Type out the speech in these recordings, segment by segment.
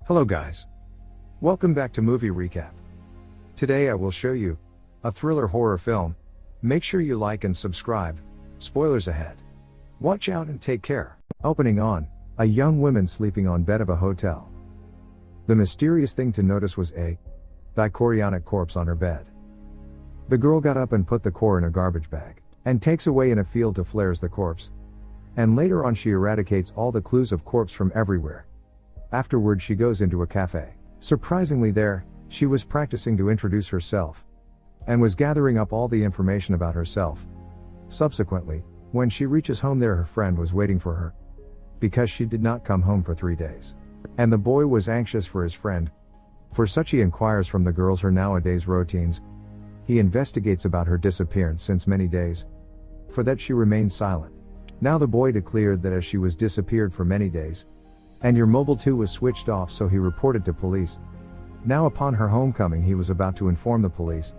Hello guys. Welcome back to Movie Recap. Today I will show you a thriller horror film. Make sure you like and subscribe. Spoilers ahead. Watch out and take care. Opening on a young woman sleeping on bed of a hotel. The mysterious thing to notice was a dichorionic corpse on her bed. The girl got up and put the core in a garbage bag and takes away in a field to flares the corpse. And later on she eradicates all the clues of corpse from everywhere. Afterward she goes into a cafe. Surprisingly there, she was practicing to introduce herself and was gathering up all the information about herself. Subsequently, when she reaches home there her friend was waiting for her because she did not come home for 3 days. And the boy was anxious for his friend. For such he inquires from the girls her nowadays routines. He investigates about her disappearance since many days. For that she remained silent. Now the boy declared that as she was disappeared for many days, and your mobile too was switched off, so he reported to police. Now upon her homecoming he was about to inform the police.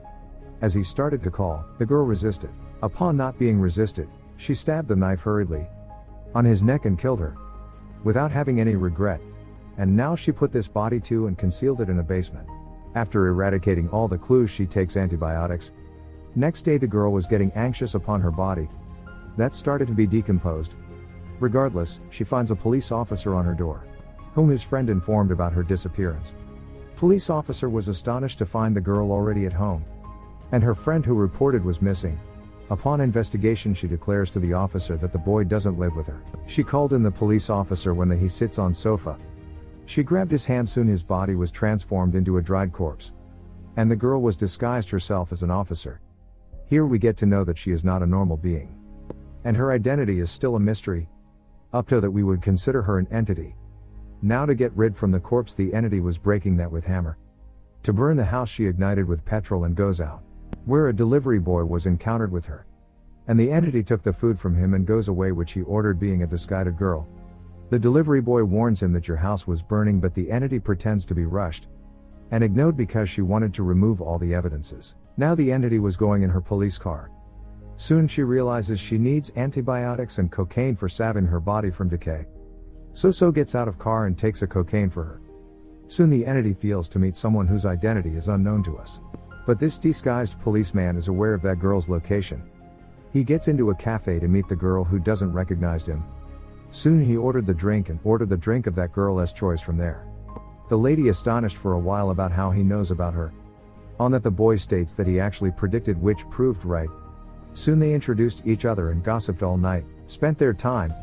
As he started to call, the girl resisted. Upon not being resisted, she stabbed the knife hurriedly on his neck and killed her, without having any regret. And now she put this body to and concealed it in a basement. After eradicating all the clues she takes antibiotics. Next day the girl was getting anxious upon her body that started to be decomposed. Regardless, she finds a police officer on her door, whom his friend informed about her disappearance. Police officer was astonished to find the girl already at home, and her friend who reported was missing. Upon investigation she declares to the officer that the boy doesn't live with her. She called in the police officer when he sits on sofa. She grabbed his hand, soon his body was transformed into a dried corpse. And the girl was disguised herself as an officer. Here we get to know that she is not a normal being. And her identity is still a mystery. Up to that we would consider her an entity. Now to get rid from the corpse the entity was breaking that with hammer. To burn the house she ignited with petrol and goes out. Where a delivery boy was encountered with her. And the entity took the food from him and goes away, which he ordered, being a disguised girl. The delivery boy warns him that your house was burning, but the entity pretends to be rushed and ignored because she wanted to remove all the evidences. Now the entity was going in her police car. Soon she realizes she needs antibiotics and cocaine for saving her body from decay. So gets out of car and takes a cocaine for her. Soon the entity feels to meet someone whose identity is unknown to us. But this disguised policeman is aware of that girl's location. He gets into a cafe to meet the girl who doesn't recognize him. Soon he ordered the drink of that girl's choice from there. The lady astonished for a while about how he knows about her. On that the boy states that he actually predicted, which proved right. Soon they introduced each other and gossiped all night, spent their time.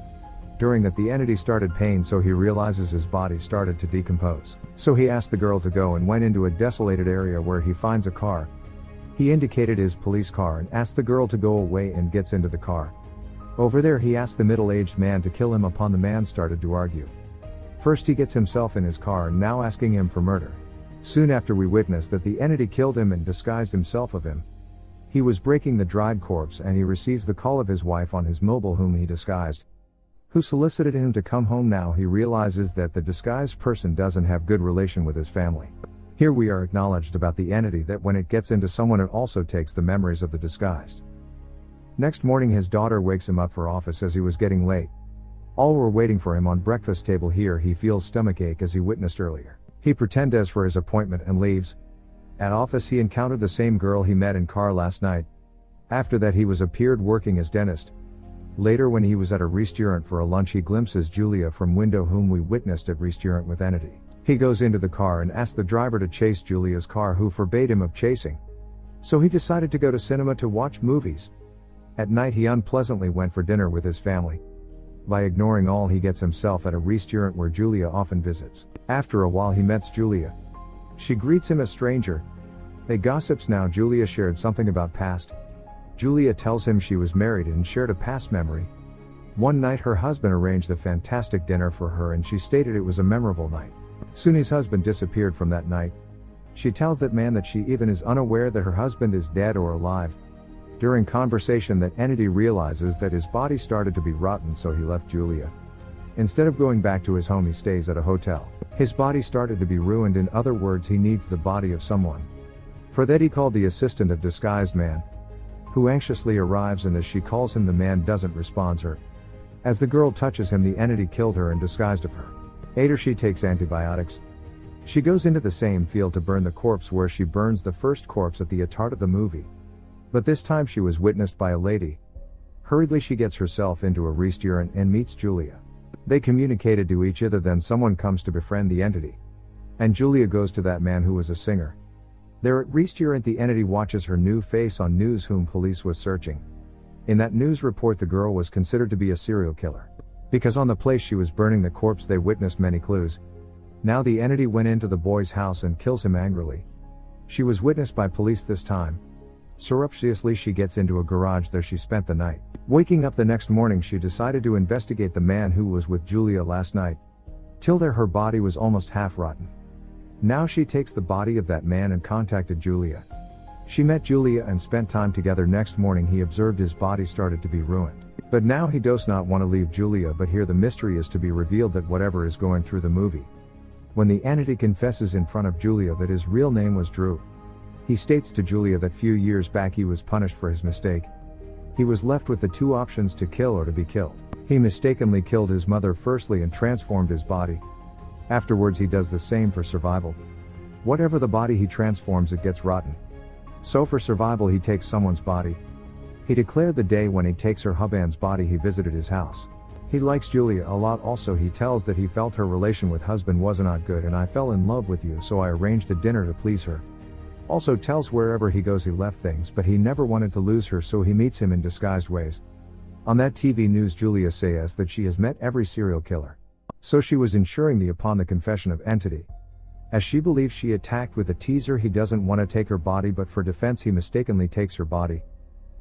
During that the entity started pain, so he realizes his body started to decompose. So he asked the girl to go and went into a desolated area where he finds a car. He indicated his police car and asked the girl to go away and gets into the car. Over there he asked the middle-aged man to kill him. Upon the man started to argue. First he gets himself in his car and now asking him for murder. Soon after we witness that the entity killed him and disguised himself of him. He was breaking the dried corpse and he receives the call of his wife on his mobile, whom he disguised, who solicited him to come home. Now he realizes that the disguised person doesn't have good relation with his family. Here we are acknowledged about the entity that when it gets into someone it also takes the memories of the disguised. Next morning his daughter wakes him up for office as he was getting late. All were waiting for him on breakfast table. Here he feels stomachache as he witnessed earlier. He pretends for his appointment and leaves. At office he encountered the same girl he met in car last night. After that he was appeared working as dentist. Later when he was at a restaurant for a lunch he glimpses Julia from window, whom we witnessed at restaurant with entity. He goes into the car and asks the driver to chase Julia's car, who forbade him of chasing. So he decided to go to cinema to watch movies. At night he unpleasantly went for dinner with his family. By ignoring all he gets himself at a restaurant where Julia often visits. After a while he meets Julia. She greets him as stranger. They gossips. Now Julia shared something about past. Julia tells him she was married and shared a past memory. One night her husband arranged a fantastic dinner for her and she stated it was a memorable night. Soon his husband disappeared from that night. She tells that man that she even is unaware that her husband is dead or alive. During conversation that entity realizes that his body started to be rotten, so he left Julia. Instead of going back to his home he stays at a hotel. His body started to be ruined, in other words he needs the body of someone. For that he called the assistant of disguised man, who anxiously arrives, and as she calls him the man doesn't respond her. As the girl touches him the entity killed her and disguised of her. Later she takes antibiotics. She goes into the same field to burn the corpse where she burns the first corpse at the start of the movie. But this time she was witnessed by a lady. Hurriedly she gets herself into a restaurant and meets Julia. They communicated to each other, then someone comes to befriend the entity. And Julia goes to that man who was a singer. There at restaurant the entity watches her new face on news whom police was searching. In that news report the girl was considered to be a serial killer. Because on the place she was burning the corpse they witnessed many clues. Now the entity went into the boy's house and kills him angrily. She was witnessed by police this time. Surreptitiously she gets into a garage, there she spent the night. Waking up the next morning she decided to investigate the man who was with Julia last night. Till there her body was almost half rotten. Now she takes the body of that man and contacted Julia. She met Julia and spent time together. Next morning he observed his body started to be ruined. But now he does not want to leave Julia, but here the mystery is to be revealed that whatever is going through the movie. When the entity confesses in front of Julia that his real name was Drew. He states to Julia that few years back he was punished for his mistake. He was left with the two options to kill or to be killed. He mistakenly killed his mother firstly and transformed his body. Afterwards he does the same for survival. Whatever the body he transforms it gets rotten. So for survival he takes someone's body. He declared the day when he takes her husband's body he visited his house. He likes Julia a lot. Also he tells that he felt her relation with husband was not good and I fell in love with you, so I arranged a dinner to please her. Also tells wherever he goes he left things, but he never wanted to lose her, so he meets him in disguised ways. On that TV news Julia says that she has met every serial killer. So she was ensuring the upon the confession of entity. As she believes she attacked with a teaser, he doesn't want to take her body, but for defense he mistakenly takes her body.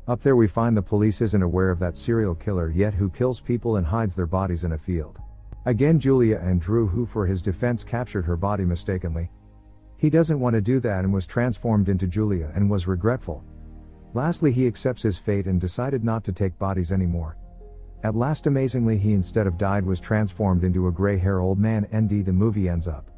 Up there we find the police isn't aware of that serial killer yet who kills people and hides their bodies in a field. Again Julia and Drew, who for his defense captured her body mistakenly. He doesn't want to do that and was transformed into Julia and was regretful. Lastly he accepts his fate and decided not to take bodies anymore. At last amazingly he instead of died was transformed into a gray hair old man. The movie ends up.